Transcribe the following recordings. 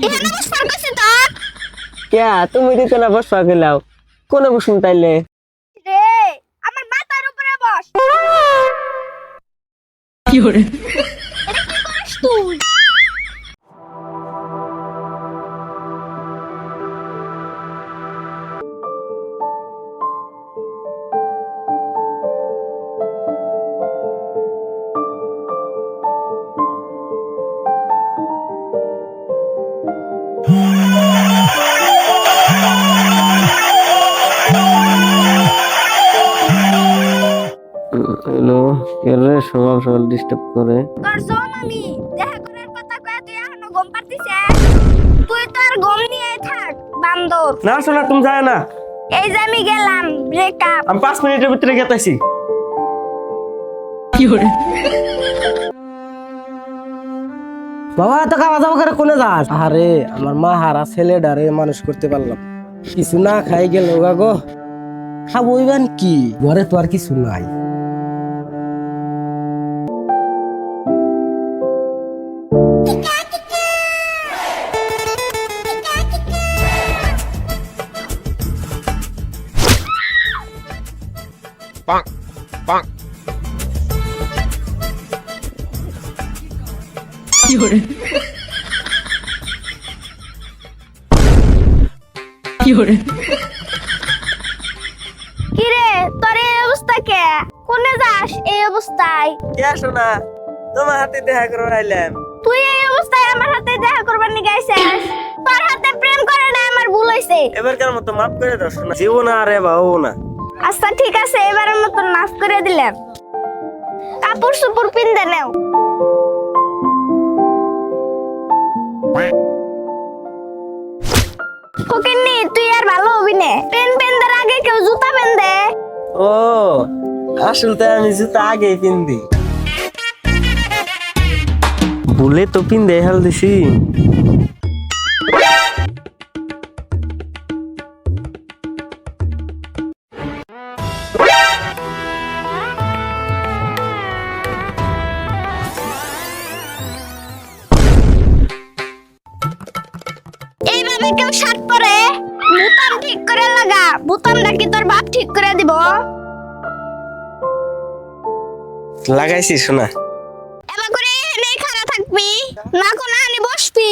এখানে বসবার কইছি তো কে তুমি দিতে না বসবা গেলাও কোন বসুন তাইলে রে আমার মাথার উপরে বস কি হরে এটা কি করিস তুই হ্যালো কে সকাল সকাল ডিস্টার্ব করে তোর জম আমি দেখা করার কথা কয়ে তুই এখনো ঘুম পারতিস তুই তো আর ঘুম নিয়ে থাক বান্দর না শোনা তুমি যায় না এই যে আমি গেলাম ব্রেকআপ আমি 5 মিনিটের ভিতরে গেতাছি কি হরে বাবা তো খাওয়া দাওয়া করে কোনে যাস? আরে আমার মা হারা ছেলেটারে মানুষ করতে পারলাম, কিছু না খাই গেল গো। খাবো ইবান কি, ঘরে তো আর কিছু নাই। কি হরে কি হরে কি রে তোর এই অবস্থা কে? কোনে যাস এই অবস্থায়? কে শোনা তোমার হাতে দেখা করে আইলাম তুই এই অবস্থায় আমার হাতে দেখা করবার নিয়ে গেছিস? তোর হাতে প্রেম করে না আমার ভুল হইছে। এবারকার মতো মাফ করে দাও শোনা, জীবন আর বাবু না। আচ্ছা ঠিক আছে, এবারের মতো মাফ করে দিলাম। কাপড় সুপুর পিনতে নেও। ফকিন্নি তুই আর ভালো হবি না, পেন পেনদের আগে কেউ জুতা পেন দে। ও আসলে তো আমি জুতা আগে পিন্দি, ভুলে তো পিন্দে হেল দিছি। এইভাবে কেউ শার্ট পরে বুতাম ঠিক করে লাগা, বুতামটা কি তোর বাপ ঠিক করে দিব? লাগাইছি শোনা, এবার করে এখানেই খাড়া থাকবি, না কোনো আনি বসবি।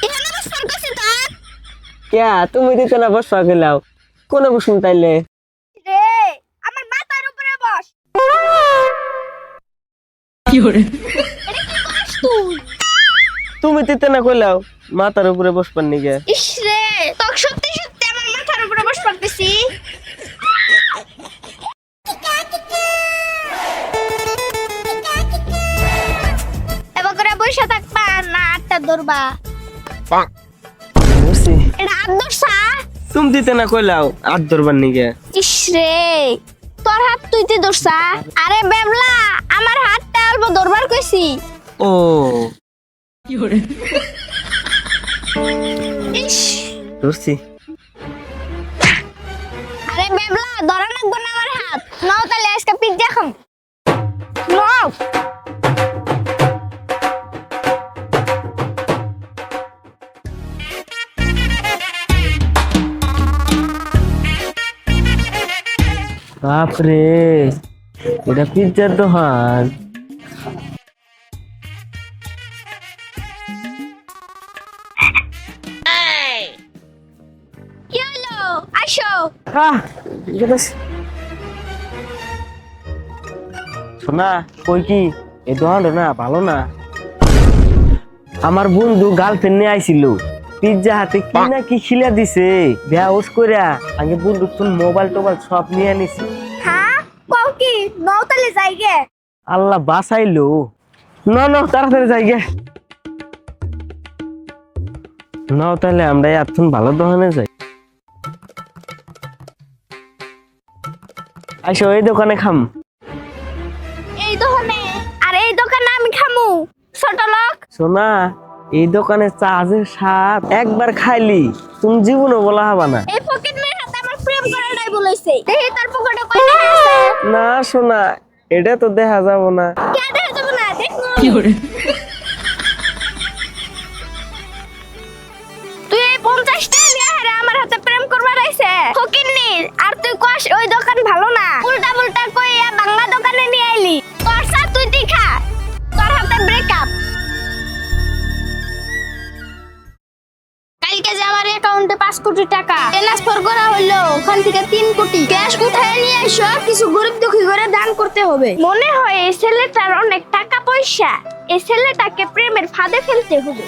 এখানে বসবার কইছি তো কে তুমি দিতে না বসবা গেলাও কোন বসুন তাইলে রে, আমার মাথার উপরে বস। কি হরে এটা কি করিস তুই? তুমি দিতে না কইলাও মাথার উপরে বসবার নিগে। ইস রে, তোকে সত্যি সত্যি আমার মাথার উপরে বসবার কইছি। এবার করে বসে থাকবা না আটটা ধরবা? বুঝছি, এটা হাত ধরছা? তুমি দিতে না কইলাও আট ধরবার নিগে। ইস রে, তোর হাত তুই তে ধরছা? আরে বেবলা, আমার হাতটা অল্প ধরবার কইছি। ও কি হরে ইস, ধরছি, আরে বেবলা ধরা লাগবো না আমার হাত। নাও তাহলে আজকে পিজ্জা খাম। নাও। বাপরে এটা পিজ্জার দোকান। কি হলো? আসো। শোনা কই কি এই দোকানটা না ভালো না, আমার বন্ধু গার্লফ্রেন্ড নিয়ে আইছিল, পিজ্জা হাতে কি না কি খিলা দিছে, বেয়াউস কইরা আগে বন্ধু তোর মোবাইল টোবাইল সব নিয়ে নিছি। হ্যাঁ কও কি? নাও তাহলে যাই গে। আল্লাহ বাঁচাইলো। না না তাড়াতাড়ি যাই গে, নাও তাহলে আমরা এখন ভালো দোকানে যাই। আইসো এই দোকানে খাম। এই দোকানে? আর এই দোকানে আমি খামু? ছোট লোক। শোনা এই দোকানে চাষের স্বাদ একবার খাইলি তুমি জীবনও বলা হবা না। এই পকেটের হাতে আমার প্রেম করে নাই বলেছে, দেখি তার পকেটে কয় টাকা আছে। না শোনা এটা তো দেখা যাব না। কে দেখা যাবে না? দেখো কি হরে বস, ওই দোকান ভালো না। উল্টা পুল্টা কইয়া বাংলা দোকানে নিয়ে আইলি। তোর চা তুই খা, তোর হাতে ব্রেকআপ। কালকে যে আমার অ্যাকাউন্টে 5 কোটি টাকা ট্রান্সফার করা হলো, ওখান থেকে 3 কোটি ক্যাশ কোথায় নিয়ে এসো, কিছু গরিব দুঃখী করে দান করতে হবে। মনে হয় এই ছেলেটার অনেক টাকা পয়সা, এই ছেলেটাকে প্রেমের ফাঁদে ফেলতে হবে।